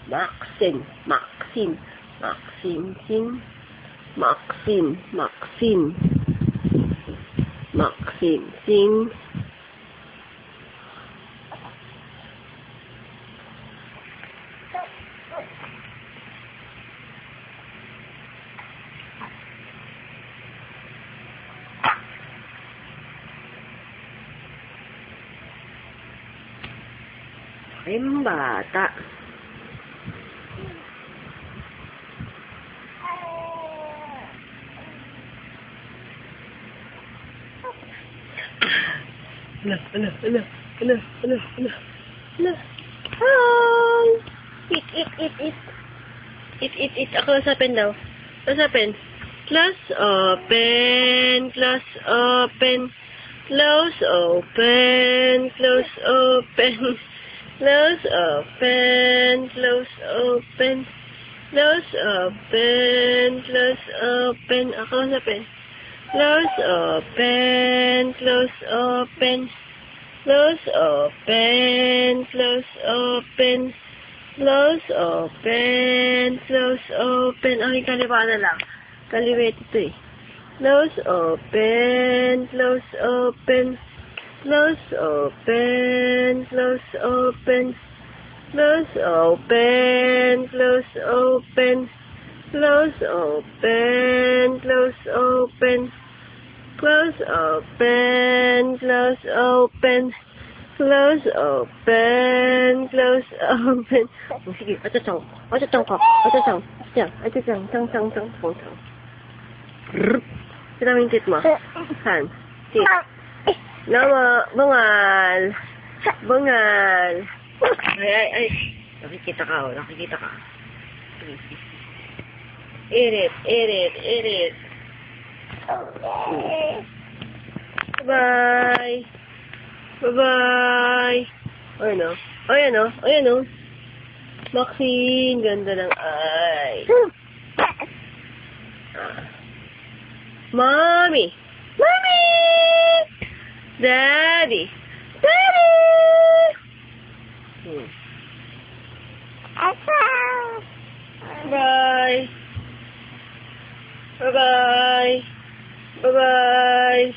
Maxine, Maxine, Maxine, Maxine, Maxine, Maxine, Maxine, Maxine. Aking bata. Ala. Hi! Eat. Ako usapin daw. Usapin. Close open. Close open. Close open. Close open. Close open. Close open. Close open. Close open. Ako usapin. Close open. Close open. Close open. Close open. Close open. Close open. Ay, kaliwa na lang. Kaliwet ito eh. Close open. Close open. Close open. Close open. Close open. Close open. Close open. Close open. Close open. Close open. Close open. Close open. Sige, atutong. Atutong ko. Atutong. Diyan. Atutong. Tang. Sila yung tit mo. Saan? Tit. Nama. Bungal. Bungal. Ay. Nakikita ka. Nakikita ka. Irit. Bye. Bye-bye. Ayan o. Maxine, ganda ng ay. Mommy. Daddy. Bye. Bye-bye. Bye-bye.